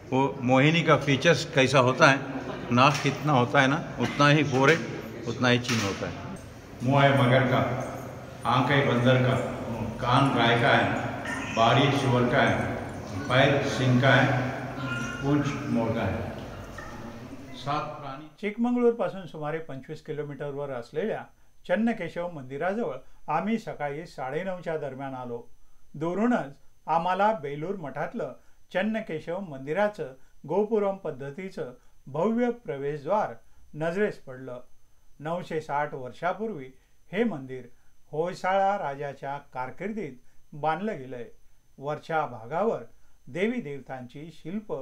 वो मोहिनी का फीचर्स कैसा होता है, नाक कितना होता है ना, उतना ही फोरहेड, उतना ही चिन होता है। मुँह है मगर का, आँख है बंदर का, कान गाय का है, बारी सुअर का है, पैर सिंह का है, पूंछ मोर का है। 7 प्राणी। चिकमंगळूरपासून सुमारे 25 किलोमीटरवर असलेल्या चन्नकेशव मंदिराजवळ आम्ही सकाळी 9:30च्या दरम्यान आलो। दूरूनच आम्हाला बेलूर मठातलं चन्नकेशव मंदिराचं गोपुरम पद्धतीचं भव्य प्रवेशद्वार नजरेस पडलं। 960 वर्षापूर्वी हे मंदिर होयसाळा राजाच्या कारकिर्दीत बांधलं गेलंय। वरच्या भागावर देवी देवतांची शिल्प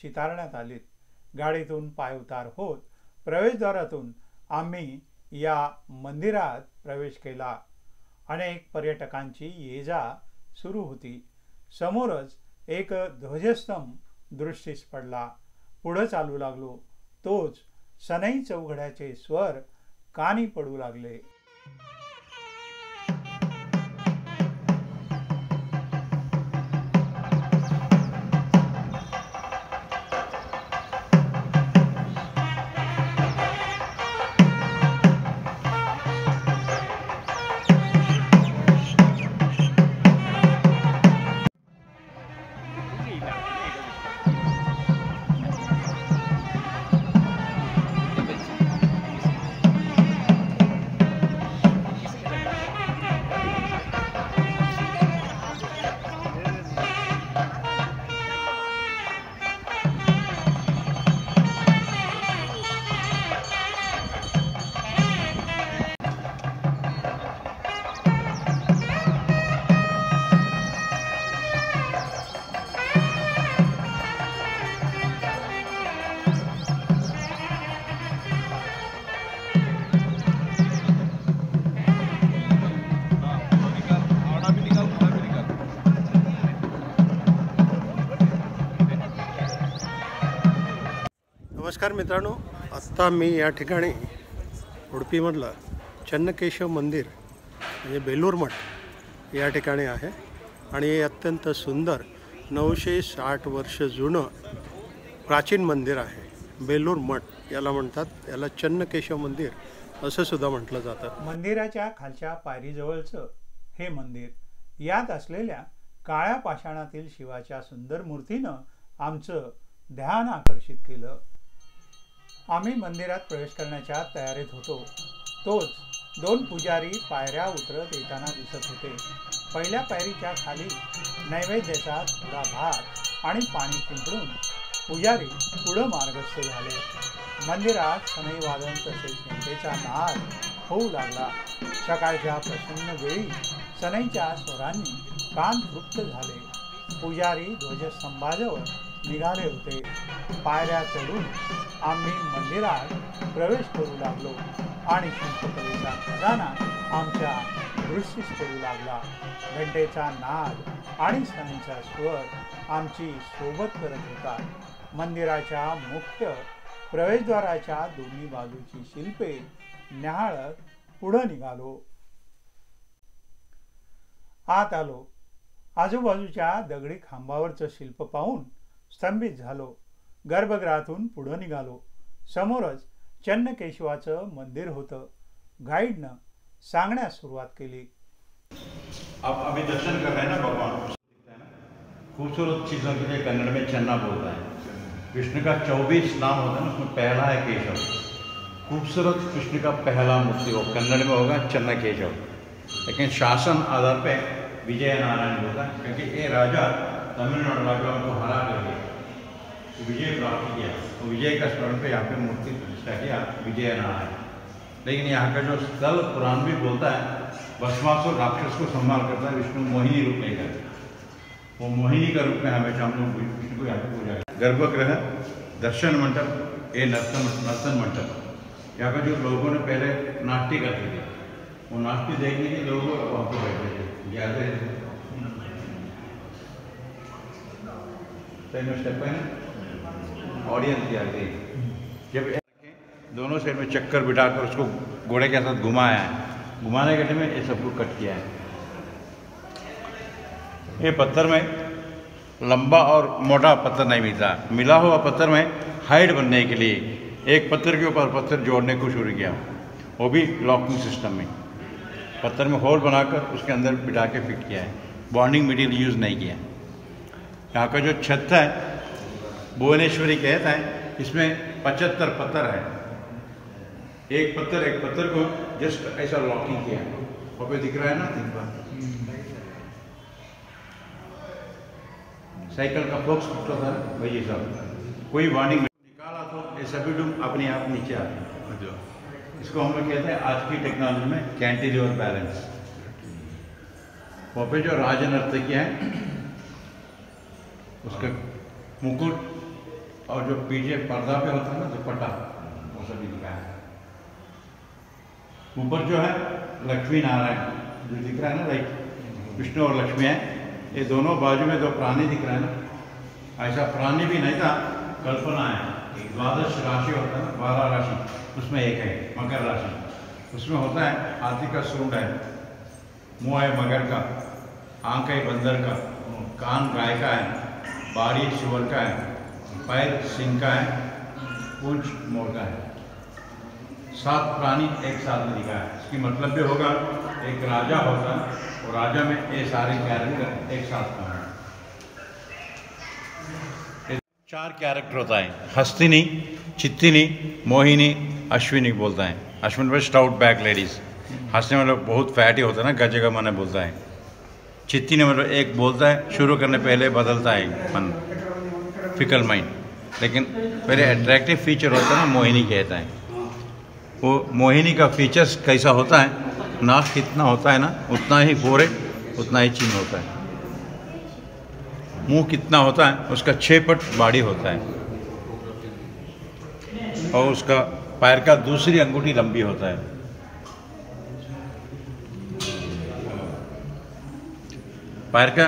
चितारण्यात आलीत। गाडीतून पायउतार होत प्रवेशद्वारातून आम्ही या मंदिरात प्रवेश केला। अनेक पर्यटकांची ये जा सुरू होती। समोरच एक ध्वजस्तंभ दृष्टीस पडला। पुढे चालू लागलो तोच सनई चौघड्याचे स्वर कानी पडू लागले। नमस्कार मित्रांनो, आत्ता मी या ठिकाणी उडुपीमधलं चन्नकेशव मंदिर म्हणजे बेलूर मठ या ठिकाणी आहे आणि हे अत्यंत सुंदर 960 वर्ष जुनं प्राचीन मंदिर आहे। बेलूर मठ याला म्हणतात, याला चन्नकेशव मंदिर असं सुद्धा म्हटलं जातं। मंदिराच्या खालच्या पायरीजवळचं हे मंदिर, यात असलेल्या काळ्या पाषाणातील शिवाच्या सुंदर मूर्तीनं आमचं ध्यान आकर्षित केलं। आम्ही मंदिरात प्रवेश करण्याच्या तयारीत होतो तोच 2 पुजारी पायऱ्या उतरत येताना दिसत होते। पहिल्या पायरीच्या खाली नैवेद्याचा थोडा भात आणि पाणी शिंपडून पुजारी पुढे मार्गस्थ झाले। मंदिरात सनई वादन तसेच घंटेचा नाद होऊ लागला। सकाळच्या प्रसन्न वेळी सनईच्या स्वरांनी कान तृप्त झाले। पुजारी ध्वजस्तंभाजवळ निघाले होते। पायऱ्या चढून आम्ही मंदिरात प्रवेश करू लागलो आणि शिल्पकलेचा खजाना आमच्या दृष्टीस पडू लागला। घंटेचा नाद आणि सनईचा स्वर आमची सोबत करत होता। मंदिराच्या मुख्य प्रवेशद्वाराच्या दोन्ही बाजूची शिल्पे न्याहाळत पुढे निघालो। आत आलो। आजूबाजूच्या दगडी खांबावरचं शिल्प पाहून स्तंभित झालो। गर्भगृहातून पुढे निघालो। समोरच चन्नकेशवाचं मंदिर होतं। गाईडनं सांगण्यास सुरुवात केली। अब अभी दर्शन कर रहे हैं ना भगवान, खूबसूरत चीज़ों के लिए कन्नड़ में चन्ना बोलता है। कृष्ण का 24 नाम होता है ना, उसमें पहला है केशव। खूबसूरत कृष्ण का पहला मूर्ति वो कन्नड़ में होगा चन्ना केशव, लेकिन शासन आधार पे विजय नारायण होता है, क्योंकि ये राजा तमिलनाडु राजाओं को हरा करके विजय प्राप्त किया, तो विजय का स्मरण पे यहाँ पे मूर्ति प्रतिष्ठा किया विजय नारायण। लेकिन यहाँ का जो स्थल पुराण भी बोलता है, भस्मासुर राक्षस को संभाल करता है विष्णु मोहिनी रूप लेकर, वो मोहिनी का रूप में हमेशा हम लोग विष्णु को यहाँ पे पूजा करते हैं। गर्भगृह, दर्शन मंडप, ये नर्तन मंडप, यहाँ पे जो लोगों ने पहले नाट्य करते थे, वो नाट्य देखने के लोग वहाँ पे बैठे थे, याद है स्टेप है ऑडियंस की आती है। जब दोनों साइड में चक्कर बिठाकर उसको घोड़े के साथ घुमाया है, घुमाने के टाइम में ये सब कुछ कट किया है। ये पत्थर में लंबा और मोटा पत्थर नहीं मिलता। मिला हुआ पत्थर में हाइट बनने के लिए एक पत्थर के ऊपर पत्थर जोड़ने को शुरू किया, वो भी लॉकिंग सिस्टम में। पत्थर में होल बनाकर उसके अंदर बिठा के फिट किया है, बॉन्डिंग मटेरियल यूज़ नहीं किया। यहाँ का जो छत है भुवनेश्वरी कहता है, इसमें 75 पत्थर है। एक पत्थर को जस्ट ऐसा लॉकिंग किया, वहाँ पे दिख रहा है ना, साइकिल का फोक्स टूटा था वही सब, कोई वार्निंग निकाला तो ये सभी डूम अपने आप नीचे आते हैं। इसको हम लोग कहते हैं आज की टेक्नोलॉजी में कैंटिलीवर बैलेंस। वहाँ पे जो राज नर्तकी है उसका मुकुट और जो पीछे पर्दा पे होता है ना दुपट्टा, वो सभी दिखा है। ऊपर जो है लक्ष्मी नारायण जो दिख रहा है ना, लाइक विष्णु और लक्ष्मी है, ये दोनों बाजू में दो प्राणी दिख रहा है ना, ऐसा प्राणी भी नहीं था, कल्पना है। एक द्वादश राशि होता है ना, 12 राशि, उसमें एक है मकर राशि, उसमें होता है हाथी का सूंड है, मुंह है मगर का, आंख है बंदर का, कान गाय का है, बारी सुअर का है, पैर सिंह का है, पूंछ मोर का है। 7 प्राणी एक साथ में दिखा है। इसकी मतलब भी होगा एक राजा होता है और राजा में ये सारे कैरेक्टर एक साथ में। 4 कैरेक्टर होता है, हस्तिनी, चित्तिनी, मोहिनी, अश्विनी बोलता है। अश्विनी पर स्टाउट बैक लेडीज, हंसने वाले बहुत फैटी होता है ना, गजे का मन बोलता है। चित्तिनी मतलब एक बोलता है, शुरू करने पहले बदलता है मन, फिकल माइंड, लेकिन पहले अट्रैक्टिव फीचर होता है ना, मोहिनी कहता है। वो मोहिनी का फीचर्स कैसा होता है, नाक कितना होता है ना, उतना ही फोरे उतना ही चिन्ह होता है। मुंह कितना होता है, उसका 6 पट बाड़ी होता है, और उसका पैर का दूसरी अंगूठी लंबी होता है। पैर का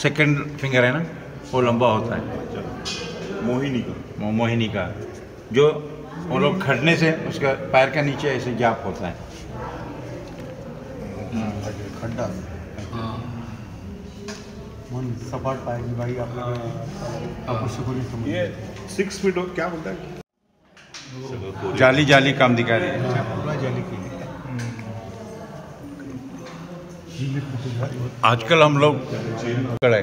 सेकंड फिंगर है ना, वो लंबा होता है। मोहिनी का जो वो लोग खड़ने से उसका पैर का नीचे ऐसे गैप होता है, खड्डा मन सपाट पाएगी भाई आप उससे कोई समझ। ये 6 फीट क्या बोलता है, जाली जाली काम दिखा रही है। पूरा जाली की आजकल हम लोग कड़े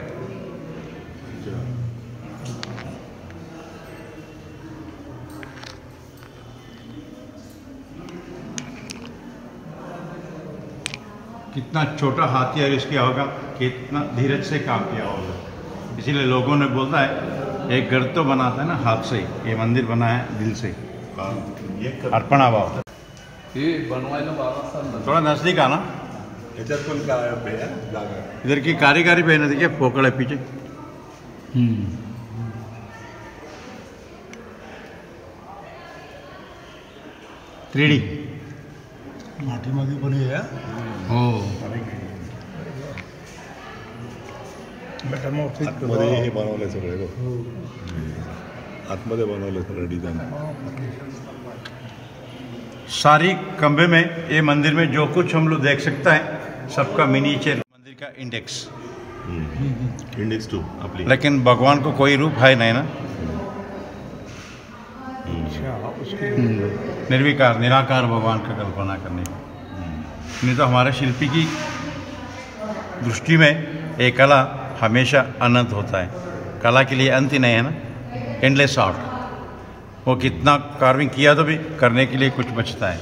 कितना छोटा हाथियार किया होगा, कितना धीरज से काम किया होगा। इसीलिए लोगों ने बोलता है एक घर तो बनाता है ना हाथ से, ये मंदिर बना है दिल से, अर्पणा भाव। थोड़ा नजदीक आना, इधर की कारीगरी पे ना देखिए, पोकड़ है पीछे। थ्रीडी मातीमध्ये पण आहे हो, आतमध्ये हे बनवलंय सगळे बघ, आतमध्ये बनवलंय सगळं डिझाईन। सारी कमरे में ये मंदिर में जो कुछ हम लोग देख सकता है सबका मिनीचर मंदिर का इंडेक्स इंडेक्स 2 आपली। लेकिन भगवान को कोई रूप है नहीं ना, निर्विकार निराकार भगवान का कल्पना करने की। नहीं तो हमारे शिल्पी की दृष्टि में ये कला हमेशा अनंत होता है। कला के लिए अंत ही नहीं है ना, एंडलेस आर्ट। वो कितना कार्विंग किया तो भी करने के लिए कुछ बचता है,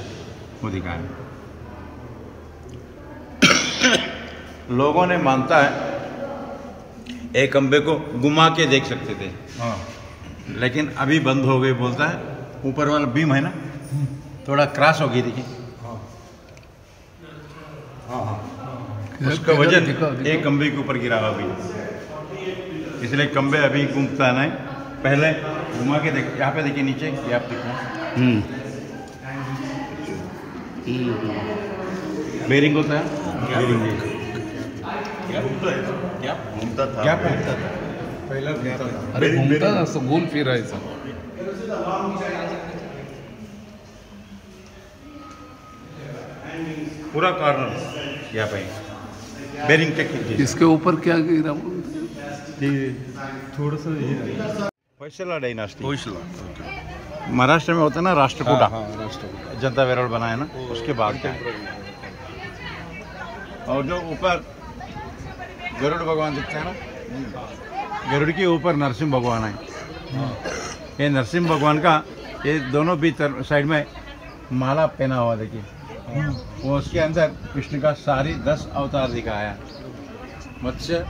वो दिखाएं। लोगों ने मानता है एक खंबे को घुमा के देख सकते थे, लेकिन अभी बंद हो गए। बोलता है ऊपर वाला बीम है ना, थोड़ा क्रॉस हो गई, देखिए उसका वजन एक खंबे के ऊपर गिरा हुआ अभी, इसलिए खंबे अभी घूमता नहीं। पहले घुमा के देख, यहाँ पे देखिए नीचे, ये आप देखो बेरिंग होता है, क्या घूमता था, क्या घूमता था पहला घूमता था। अरे घूमता ना, असं गोल फिरायचं। पूरा कॉर्नर यहाँ पे बेरिंग टेक कीजिए। इसके ऊपर क्या गिरा बोलते हैं? थोडंसं हे आहे. होयसला डायनास्टी होयसला. महाराष्ट्र में होता है ना राष्ट्रकूटा, हाँ, राष्ट्रकूट. जनता वेरोल बना है ना, उसके बाद का है। और जो ऊपर गरुड़ भगवान दिखता है ना, गरुड़ के ऊपर नरसिंह भगवान है। ये नरसिंह भगवान का ये दोनों भी साइड में माला पहना हुआ देखिए, वो उसके अंदर विष्णु का सारी 10 अवतार दिखाया, मत्स्य,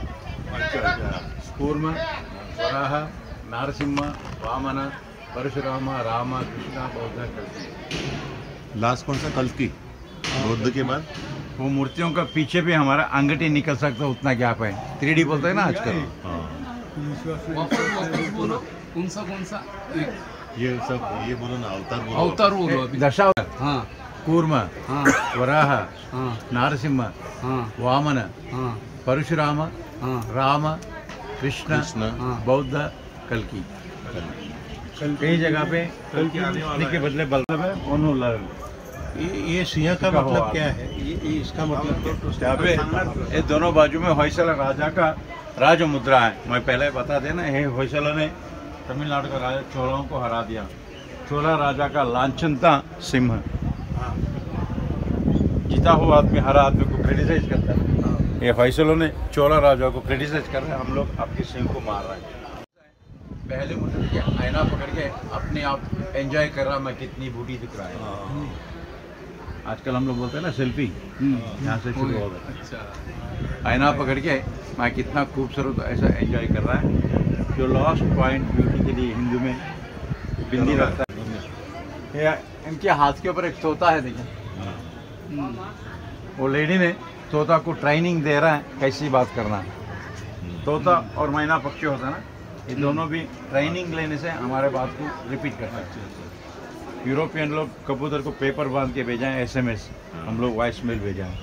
कूर्म, वराह, नारसिंह, वामन, परशुराम, राम, कृष्ण, बौद्ध, कल्कि। लास्ट कौन सा? कल्कि, बौद्ध के बाद वो मूर्तियों का पीछे भी हमारा अंगठी निकल सकता है, उतना गैप है। 3D बोलते हैं ना आजकल। कौन सा ये सब ये बोलो ना, अवतार बोलो. अवतार बोलो अभी. दशावतार, हाँ कूर्म, हाँ वराह, हाँ नारसिंह, हाँ वामन, हाँ परशुराम, हाँ राम, कृष्ण, हाँ. बौद्ध, कल्कि। कई जगह पे कल्कि के बदले बल्लभ है, उन्होंने ये सिंह का मतलब क्या है? ये इसका मतलब क्या है? यहाँ पे ये दोनों बाजू में होयसला राजा का राज मुद्रा है। मैं पहले बता देना, ये होयसला ने तमिलनाडु का राजा चोलों को हरा दिया। चोला राजा का लांछन था सिंह। जीता हुआ आदमी हरा आदमी को क्रिटिसाइज करता है। ये होयसला ने चोला राजा को क्रिटिसाइज कर रहे हैं, हम लोग आपके सिंह को मार रहे हैं। पहले मुझे आईना पकड़ के अपने आप एंजॉय कर रहा, मैं कितनी बूढ़ी दिख रहा है। आजकल हम लोग बोलते हैं ना सेल्फी, यहाँ से शुरू हो गया। अच्छा. आईना पकड़ के मैं कितना खूबसूरत ऐसा एंजॉय कर रहा है। जो लास्ट पॉइंट ब्यूटी के लिए हिंदू में बिंदी रखता है। ये इनके हाथ के ऊपर एक तोता है, देखिए। वो लेडी ने तोता को ट्रेनिंग दे रहा है कैसी बात करना है। तोता और मैना पक्षी होता है ना, ये दोनों भी ट्रेनिंग लेने से हमारे बात को रिपीट करते हैं। यूरोपियन लोग कबूतर को पेपर बांध के भेजा है SMS, हम लोग वॉइस मेल भेजा है।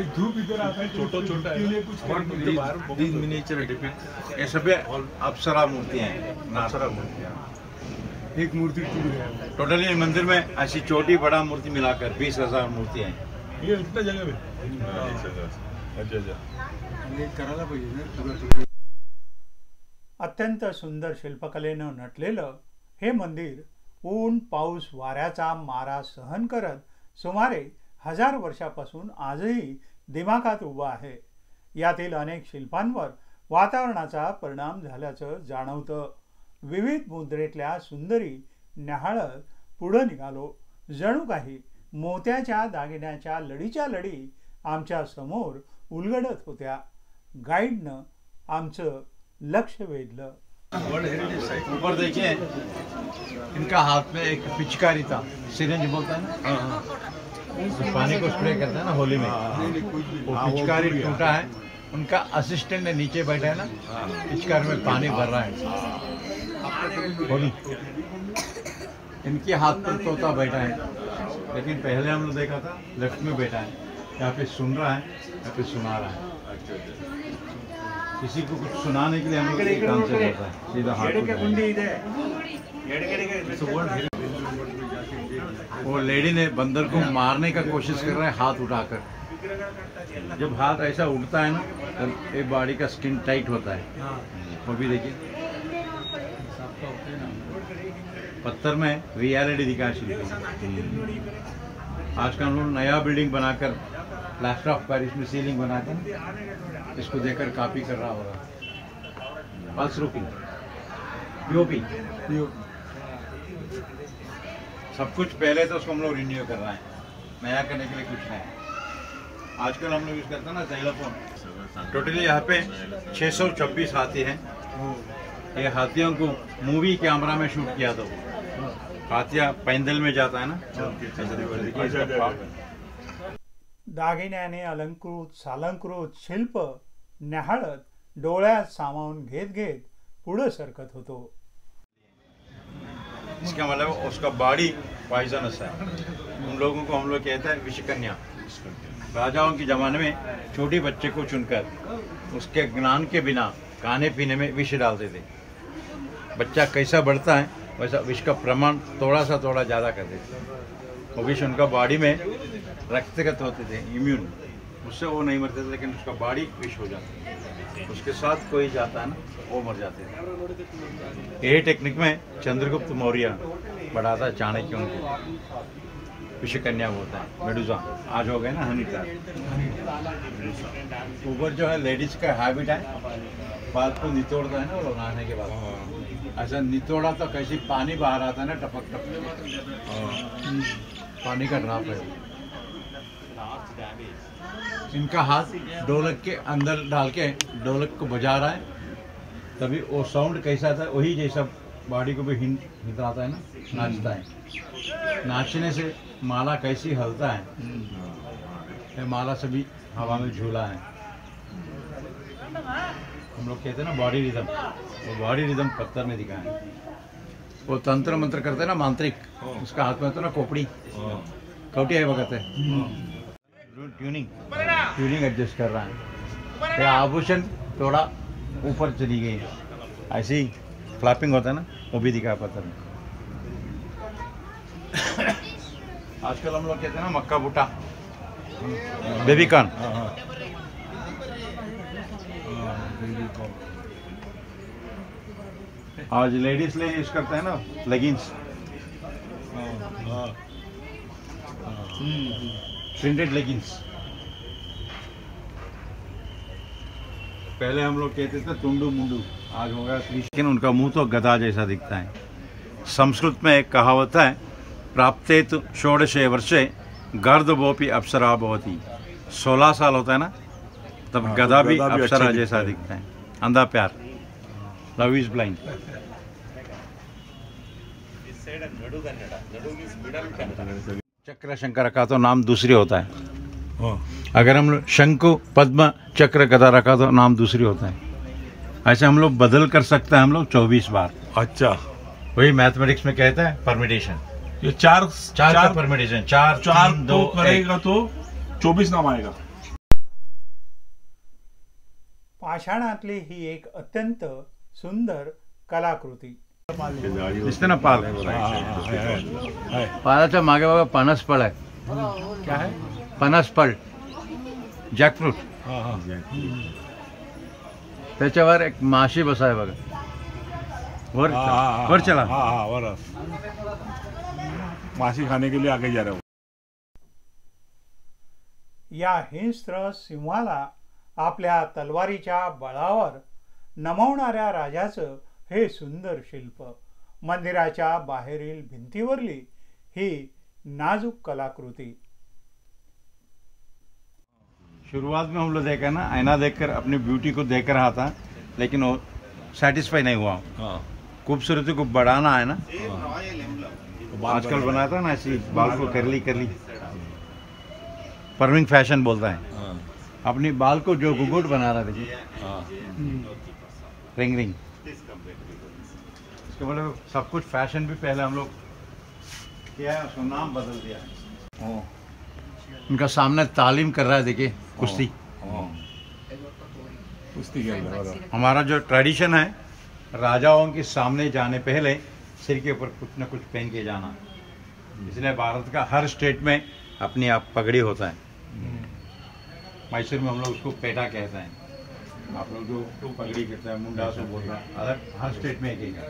धूप इधर आता है, छोटा है. these miniature depicts, ये सभी अप्सरा मूर्तियाँ हैं, अप्सरा मूर्तियाँ। एक मूर्ति टूट गया. टोटली मंदिर में ऐसी छोटी बड़ा मूर्ति मिलाकर 20,000 मूर्तियाँ हैं। ये इतना जगह में. अच्छा. हे करायला पाहिजे ना. अत्यंत सुंदर शिल्पकलेनं नटलेलं हे मंदिर ऊन, पाऊस, वाऱ्याचा मारा सहन करत सुमारे 1000 वर्षापासून आजही दिमाखात उभं आहे. यातील अनेक शिल्पांवर वातावरणाचा परिणाम झाल्याचं जाणवतं. विविध मुद्रेतल्या सुंदरी न्याहाळत पुढं निघालो. जणू काही मोत्याच्या दागिन्याच्या लढीच्या लढी आमच्या समोर उलगडत होत्या. गाईडनं आमचं लक्ष वेधलं. ऊपर देखिए, इनका हाथ में एक पिचकारी था, सिरिंज बोलता है ना, तो पानी को स्प्रे करता है ना होली में, वो पिचकारी टूटा है। उनका असिस्टेंट ने नीचे बैठा है ना, पिचकारी में पानी भर रहा है होली। इनके हाथ पर तोता बैठा है, लेकिन पहले हम लोग देखा था लेफ्ट में बैठा है, यहाँ पे सुन रहा है, यहाँ पे सुना रहा है। किसी को कुछ सुनाने के लिए हम लोग काम से करता है, सीधा हाथ वो लेडी ने बंदर को मारने का कोशिश कर रहा है हाथ उठाकर। जब हाथ ऐसा उठता है ना, तब एक बॉडी का स्किन टाइट होता है। वो भी देखिए, पत्थर में रियलिटी दिखा शिल्पी। आज का हम लोग नया बिल्डिंग बनाकर प्लास्टर ऑफ पेरिस में सीलिंग बनाकर इसको देखकर कॉपी कर रहा होगा। पल्स रूफिंग, पीओपी, सब कुछ पहले तो उसको हम लोग रिन्यू कर रहे हैं, नया करने के लिए कुछ नहीं। आजकल हम लोग यूज करते हैं ना टेलीफोन। टोटली यहाँ पे 626 हाथी हैं। ये हाथियों को मूवी कैमरा में शूट किया तो हाथिया पैदल में जाता है ना। दागिन्याने अलंकृत सालंकृत शिल्प न्याहाळत डोळ्यात सामावून घेत घेत पुढे सरकत होतो। इसका मतलब उसका बॉडी पॉइजनस है। उन लोगों को हम लोग कहते हैं विषकन्या। राजाओं के जमाने में छोटे बच्चे को चुनकर उसके ज्ञान के बिना खाने पीने में विष डालते थे। बच्चा कैसा बढ़ता है वैसा विष का प्रमाण थोड़ा सा थोड़ा ज़्यादा कर देते। वो विष उनका बॉडी में रक्तगत होते थे, इम्यून, उससे वो नहीं मरते थे, लेकिन उसका बॉडी विश हो जाती है। उसके साथ कोई जाता है ना, वो मर जाते थे। ये टेक्निक में चंद्रगुप्त मौर्य बढ़ाता है चाणक्य उनको, विषकन्या बोलता है, मेडुजा। आज हो गए ना हनी ट्रैप। ऊपर जो है लेडीज का हैबिट है, बाल को निचोड़ता है ना वो नहाने के बाद। ऐसा निचोड़ा तो कैसे पानी बाहर आता है ना, टपक टपक, पानी का ड्रॉप है। इनका हाथ ढोलक के अंदर डाल के ढोलक को बजा रहा है, तभी वो साउंड कैसा था वही जैसा बॉडी को भी हिलाता है ना, नाचता है। नाचने से माला कैसी हलता है, ये माला से भी हवा में झूला है। हम लोग कहते हैं ना बॉडी रिदम, वो बॉडी रिदम पत्थर में दिखा है। वो तंत्र मंत्र करते हैं ना मांत्रिक, उसका हाथ में होता है ना खोपड़ी, कौटी है वक्त है, ट्यूनिंग एडजस्ट कर रहा है। ये आभूषण थोड़ा ऊपर चली गई है, ऐसी फ्लैपिंग होता है ना, वो भी दिखा है पत्थर में। आजकल हम लोग कहते हैं ना मक्का बूटा, बेबी कॉर्न। आज लेडीज ले यूज करते हैं ना लेगिंग्स, प्रिंटेड लेगिंग्स। पहले हम लोग कहते थे तुंडू मुंडू, आज हो गया, लेकिन उनका मुंह तो गधा जैसा दिखता है। संस्कृत में एक कहावत है, प्राप्तेत षोडशे वर्षे गर्दभोपि अप्सरा भवति। 16 साल होता है ना, तब गधा भी अप्सरा जैसा दिखता है। अंधा प्यार, लव इज ब्लाइंड। चक्र शंकर का तो नाम दूसरी होता है। अगर हम लोग शंकु पद्म चक्र गदा रखा तो नाम दूसरी होता है। ऐसे हम लोग बदल कर सकते हैं, हम लोग 24 बार। अच्छा, वही मैथमेटिक्स में कहता है परमिटेशन। ये चार का परमिटेशन, चार दो करेगा तो 24 नाम आएगा। पाषाणातली ही एक अत्यंत सुंदर कलाकृती। दिसते ना पाल, पालाच्या मागे बघा पनस फळ आहे। क्या है? पनस फळ, जॅकफ्रूट, त्याच्यावर एक माशी बसा आहे बघा, वर चला। वर मासी खाने के लिए आगे जा रहा हूँ। या हिंस्त्र सिंहाला आपल्या तलवारीच्या बळावर नमवणाऱ्या राजाचं हे सुंदर शिल्प, मंदिराच्या बाहेरील भिंतीवरली ही नाजूक कलाकृती। शुरुआत में हम लोग देखा ना, आईना देखकर अपनी ब्यूटी को देख रहा था, लेकिन वो सेटिस्फाई नहीं हुआ। खूबसूरती को बढ़ाना है ना, आजकल बनाता है ना ऐसी बाल को करली करली, परमिंग फैशन बोलता है। अपनी बाल को जो घुघुट बना रहा था, रिंग रिंग, इसके मतलब सब कुछ फैशन भी पहले हम लोग किया है, उसका नाम बदल दिया है। उनका सामने तालीम कर रहा है, देखिए कुश्ती। कुश्ती के अंदर हमारा जो ट्रेडिशन है, राजाओं के सामने जाने पहले सिर के ऊपर कुछ न कुछ पहन के जाना, इसलिए भारत का हर स्टेट में अपनी आप पगड़ी होता है। मैसूर में हम लोग उसको पेटा कहते हैं, आप लोग जो पगड़ी कहते हैं मुंडा से बोल रहा है, अलग हर स्टेट में एक ही है।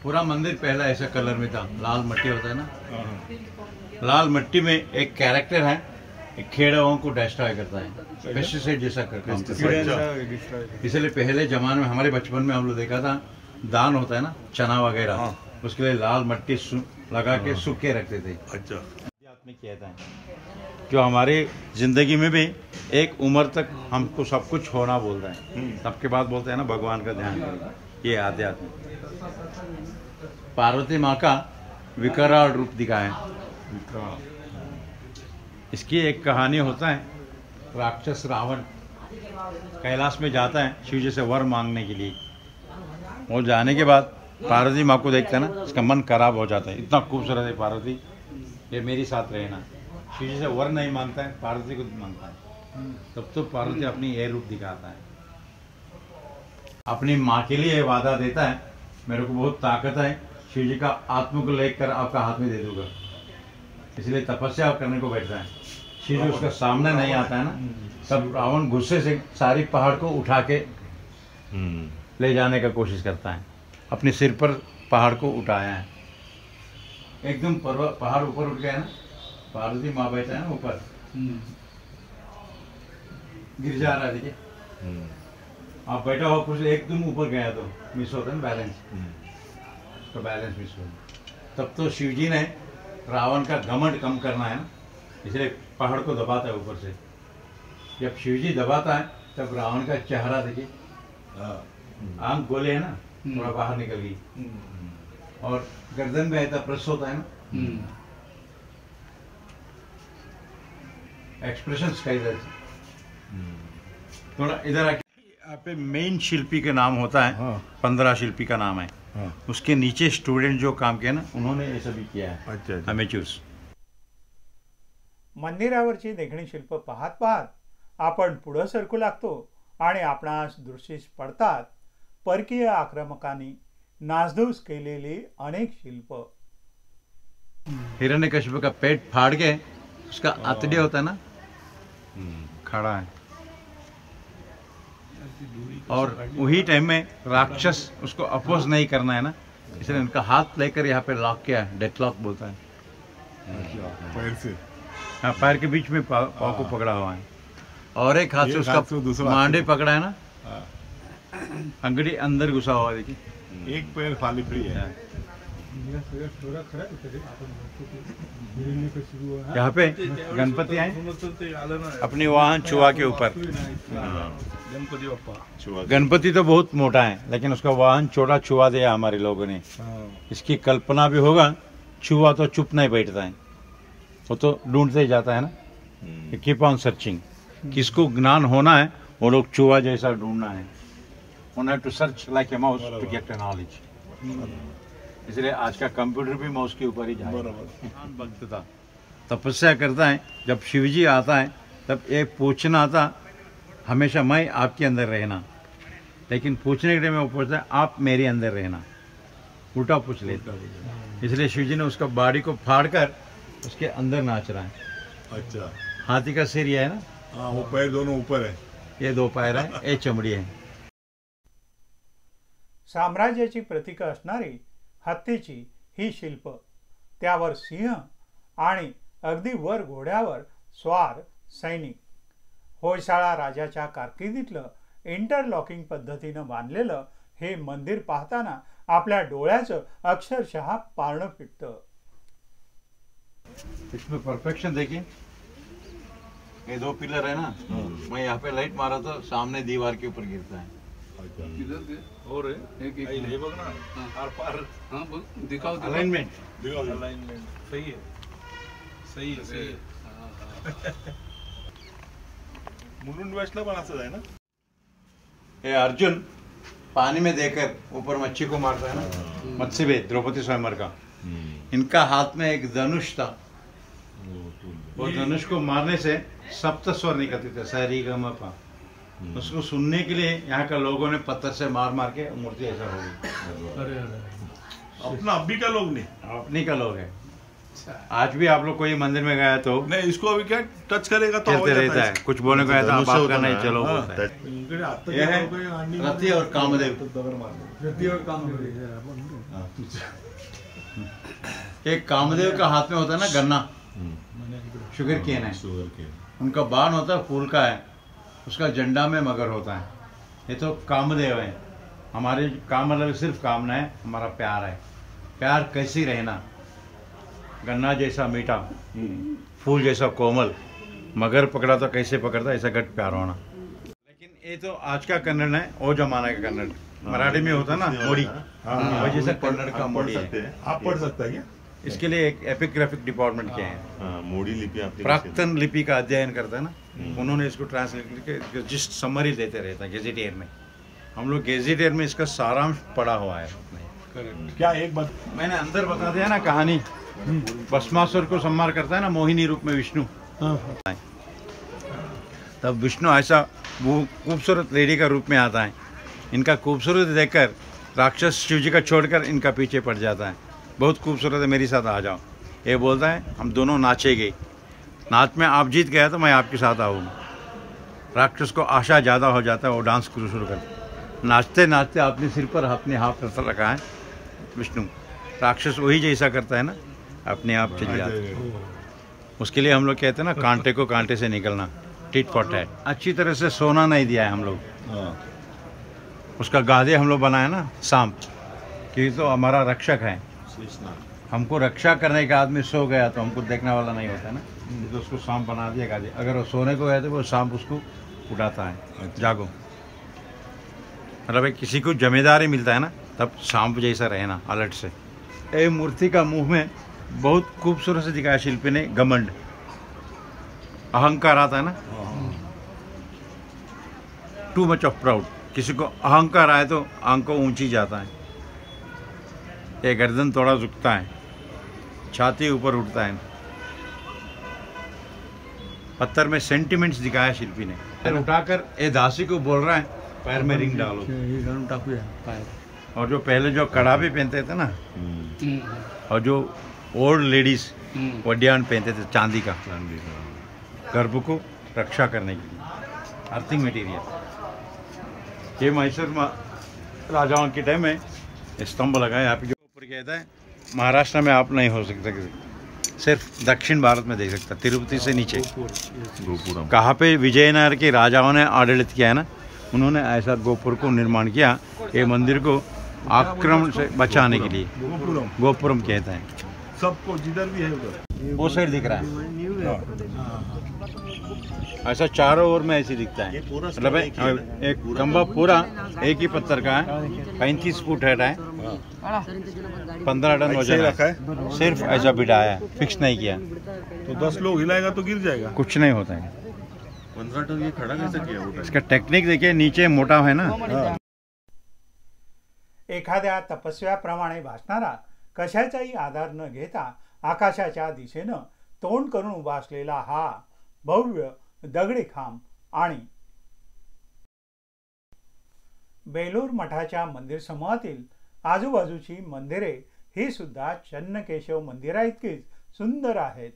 पूरा मंदिर पहला ऐसा कलर में था, लाल मट्टी होता है ना, लाल मट्टी में एक कैरेक्टर है, एक खेड़ों को डिस्ट्रॉय करता है, पेस्टिसाइड जैसा करता है। इसलिए पहले जमाने में हमारे बचपन में हम लोग देखा था, दान होता है ना चना वगैरह, उसके लिए लाल मट्टी लगा के सूख के रखते थे। अच्छा, आदमी कहता है जो हमारी जिंदगी में भी एक उम्र तक हमको सब कुछ होना बोलता है, सबके बाद बोलते हैं ना भगवान का ध्यान करें, ये आध्यात्म। पार्वती माँ का विकराल रूप दिखाया है। इसकी एक कहानी होता है, राक्षस रावण कैलाश में जाता है शिव जी से वर मांगने के लिए। वो जाने के बाद पार्वती माँ को देखता है ना, इसका मन खराब हो जाता है, इतना खूबसूरत है पार्वती, ये मेरी साथ रहना। शिव जी से वर नहीं मांगता है, पार्वती को मांगता है। तब तो पार्वती अपनी ये रूप दिखाता है, अपनी माँ के लिए वादा देता है, मेरे को बहुत ताकत है, शिव जी का आत्मा को लेकर आपका हाथ में दे दूंगा, इसलिए तपस्या करने को बैठता है। शिव जी उसका सामने नहीं आता है ना, तब रावण गुस्से से सारी पहाड़ को उठा के ले जाने का कोशिश करता है। अपने सिर पर पहाड़ को उठाया है, एकदम पहाड़ ऊपर उठ गया है ना, पार्वती माँ बैठा है ना ऊपर, गिर जा रहा है। देखिए आप बैठा हो कुछ एकदम ऊपर गया तो मिस होता है ना बैलेंस, तो बैलेंस मिस हो। तब तो शिव जी ने रावण का घमंड कम करना है ना, इसलिए पहाड़ को दबाता है ऊपर से। जब शिव जी दबाता है तब रावण का चेहरा देखिए, आंख गोले है ना, थोड़ा बाहर निकल गई, और गर्दन में ऐसा प्रेस होता है ना, एक्सप्रेशन का इधर थोड़ा इधर आके। यहाँ पे मेन शिल्पी के नाम होता है, 15 शिल्पी का नाम है। उसके नीचे स्टूडेंट जो काम किया ना, उन्होंने ये सभी किया है। अच्छा। अमेच्योर्स। मंदिरावरची देखणी शिल्प पाहत पाहत आपण पुढे सरकू लागतो आणि आपणास दृष्टीस पडतात परकीय आक्रमकांनी नासधूस केलेली अनेक शिल्प। हिरण्यकशिपु का पेट फाड़ के उसका आतड़े होता है ना, खड़ा है, और वही टाइम में राक्षस उसको अपोज नहीं करना है ना, इसलिए उनका हाथ लेकर यहाँ पे लॉक किया है, डेडलॉक बोलता है। पैर से, हाँ, पैर के बीच में पाँव को पकड़ा हुआ है, और एक हाथ से उसका मांडे पकड़ा है ना, अंगड़ी अंदर घुसा हुआ है। देखिए एक पैर खाली फ्री है। यहाँ पे गणपति आए अपनी वाहन चुहा के ऊपर। गणपति तो बहुत मोटा है, लेकिन उसका वाहन छोटा चुहा दिया हमारे लोगों ने। इसकी कल्पना भी होगा, चुहा तो चुप नहीं बैठता है, वो तो ढूंढते ही जाता है ना, कीप ऑन सर्चिंग। किसको ज्ञान होना है वो लोग चुहा जैसा ढूंढना है, उन्हें to search like a mouse to get knowledge. इसलिए आज का कंप्यूटर भी माउस के ऊपर ही जाएगा। भक्त था, तपस्या करता है, जब शिवजी आता है तब एक पूछना आता हमेशा मैं आपके अंदर रहना, लेकिन पूछने के टाइम में वो पूछता है आप मेरे अंदर रहना, उल्टा पूछ लेता। इसलिए शिवजी ने उसका बॉडी को फाड़ कर उसके अंदर नाच रहा है। अच्छा, हाथी का सिर ये है ना, हाँ, वो पैर दोनों ऊपर है, ये 2 पैर है, ये चमड़ी है। साम्राज्याची प्रतीक असणारी हत्तीची ही शिल्प, त्यावर सिंह आणि अगदी वर घोड्यावर स्वार सैनिक। होयसाळा राजाच्या कारकिर्दीतलं इंटरलॉकिंग पद्धतीनं बांधलेलं हे मंदिर पाहताना आपल्या डोळ्याचं अक्षरशः पारणं फिटतं। इसमें परफेक्शन देखिए, ये 2 पिलर है ना, मैं यहाँ पे लाइट मारा तो सामने दीवार के ऊपर गिरता है। किधर से और है एक ये बघ ना, आर पार हाँ बोल दिखाओ अलाइनमेंट अलाइनमेंट सही है सही है सही है मुलुंड वेस्टला पण असंच आहे ना। ये अर्जुन पानी में देकर ऊपर मच्छी को मारता है ना, मत्स्य भेद द्रौपदी स्वयंवर का। इनका हाथ में एक धनुष था, वो धनुष को मारने से सप्त स्वर निकलते थे, सरी ग म प। उसको सुनने के लिए यहाँ का लोगों ने पत्थर से मार मार के मूर्ति ऐसा हो गई। अपना अभी का लोग नहीं, अपनी का लोग है। आज भी आप लोग कोई मंदिर में गया तो नहीं, इसको अभी क्या टच करेगा तो चलते रहता है, कुछ बोलने को आता है बाप का नहीं चलो बोलता है। इकडे आता ये है रति और कामदेव। एक कामदेव का हाथ में होता है ना गन्ना, शुगर केन है, उनका बाण होता है फूल का है, उसका झंडा में मगर होता है। ये तो कामदेव है। हमारे काम मतलब सिर्फ कामना है, हमारा प्यार है। प्यार कैसी रहना, गन्ना जैसा मीठा, फूल जैसा कोमल, मगर पकड़ा तो कैसे पकड़ता, ऐसा गट प्यार होना। लेकिन ये तो आज का कन्नड़ है, वो जमाने का कन्नड़। मराठी में होता ना मोड़ी, वजह से कन्नड़ का मोड़ी है। आप पढ़ सकता है क्या? इसके लिए एक एपिग्राफिक डिपार्टमेंट के हैं, मोड़ी लिपि आपने प्राक्तन लिपि का अध्ययन करता है ना, उन्होंने इसको ट्रांसलेट करके जिस समरी देते रहता है गेजेटियर में। हम लोग गेजेटियर में इसका सारांश पढ़ा हुआ है। क्या एक बात मैंने अंदर बता दिया ना कहानी, भस्मासुर को संहार करता है ना मोहिनी रूप में विष्णु, तब विष्णु ऐसा वो खूबसूरत लेडी का रूप में आता है। इनका खूबसूरत देखकर राक्षस शिव जी का छोड़कर इनका पीछे पड़ जाता है। बहुत खूबसूरत है, मेरे साथ आ जाओ। ये बोलता है हम दोनों नाचेंगे, नाच में आप जीत गया तो मैं आपके साथ आऊँगा। राक्षस को आशा ज़्यादा हो जाता है, वो डांस शुरू करता। नाचते नाचते अपने सिर पर अपने हाथ रखा है विष्णु। राक्षस वही जैसा करता है ना, अपने आप चले जाते हैं। उसके लिए हम लोग कहते हैं ना, कांटे को कांटे से निकलना, टिट फॉर टैट। अच्छी तरह से सोना नहीं दिया है हम लोग। उसका गादे हम लोग बनाए ना सांप, क्योंकि तो हमारा रक्षक है। हमको रक्षा करने का आदमी सो गया तो हमको देखने वाला नहीं होता ना, तो उसको सांप बना दिया गादे। अगर वो सोने को गया तो वो सांप उसको उठाता है, जागो। मतलब किसी को जमींदारी मिलता है ना, तब सांप जैसा रहना अलर्ट से। ये मूर्ति का मुंह में बहुत खूबसूरत से दिखाया शिल्पी ने, घमंड, अहंकार आता है ना, टू मच ऑफ प्राउड। किसी को अहंकार आए तो आंख ऊंची जाता है, ये गर्दन थोड़ा झुकता है, छाती ऊपर उठता है। पत्थर में सेंटिमेंट्स दिखाया शिल्पी ने। फिर उठाकर ये दासी को बोल रहा है पैर में रिंग डालो। और जो पहले जो कड़ा भी पहनते थे ना, और जो ओल्ड लेडीज वड्यान पहनते थे चांदी का, गर्भ को रक्षा करने के लिए, अर्थिंग मटेरियल। ये मैसूर राजाओं के टाइम में स्तंभ लगाए। यहाँ पे जो ऊपर कहता है महाराष्ट्र में आप नहीं हो सकते, सिर्फ दक्षिण भारत में देख सकता, तिरुपति से नीचे। कहाँ पे विजयनगर के राजाओं ने आडलित किया है ना, उन्होंने ऐसा गोपुर को निर्माण किया, ये मंदिर को आक्रमण से बचाने के लिए। गोपुरम कहते हैं सबको, जिधर भी है उधर। वो साइड दिख रहा है ऐसा, चारों ओर में ऐसे दिखता है। मतलब एक खंभा पूरा एक ही पत्थर का है, 35 फुट हेड है, 15 टन वजन है। सिर्फ ऐसा बिठाया है, फिक्स नहीं किया। तो 10 लोग हिलाएगा तो गिर जाएगा। कुछ नहीं होता है। 15 टन ये खड़ा कैसे किया? इसका टेक्निक देखिए, नीचे मोटा है ना। एखाद्या तपस्व्याप्रमाणे भासणारा, कशाचाही आधार न घेता आकाशाच्या दिशेनं तोंड करून उभा असलेला हा भव्य दगडी खांब आणि बेलूर मठाच्या मंदिर समूहातील आजूबाजूची मंदिरे ही सुद्धा चन्नकेशव मंदिरा इतकीच सुंदर आहेत।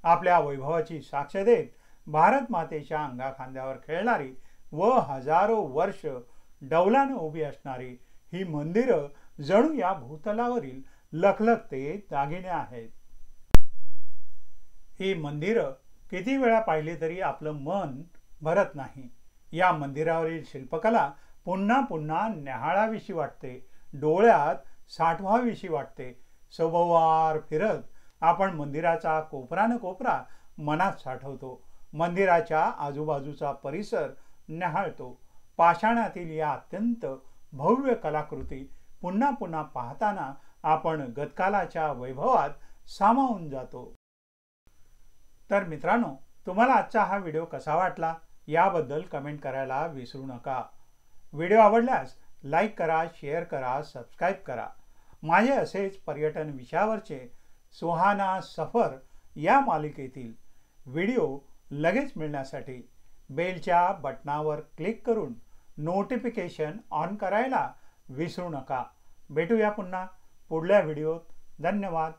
आपल्या वैभवाची साक्ष देत भारत मातेच्या अंगाखांद्यावर खेळणारी व हजारो वर्ष डौलानं उभी असणारी ही मंदिरं जणू या भूतलावरील लखलखते दागिने आहेत। ही मंदिरं किती वेळा पाहिली तरी आपलं मन भरत नाही। या मंदिरावरील शिल्पकला पुन्हा पुन्हा न्याहाळावीशी वाटते, डोळ्यात साठवावीशी वाटते। सभोवार फिरत आपण मंदिराचा कोपरा न कोपरा मनात साठवतो, मंदिराच्या आजूबाजूचा परिसर न्याहाळतो। पाषाणातील या अत्यंत भव्य कलाकृती पुन्हा पुन्हा पाहताना आपण गतकालाच्या वैभवात सामावून जातो। तर मित्रांनो, तुम्हाला आजचा हा व्हिडिओ कसा वाटला याबद्दल कमेंट करायला विसरू नका। व्हिडिओ आवडल्यास लाईक करा, शेअर करा, सबस्क्राईब करा। माझे असेच पर्यटन विषयावरचे सुहाना सफर या मालिकेतील व्हिडिओ लगेच मिळण्यासाठी बेलच्या बटनावर क्लिक करून नोटिफिकेशन ऑन करायला विसरू नका। भेटूया पुन्हा पुढल्या व्हिडिओत। धन्यवाद।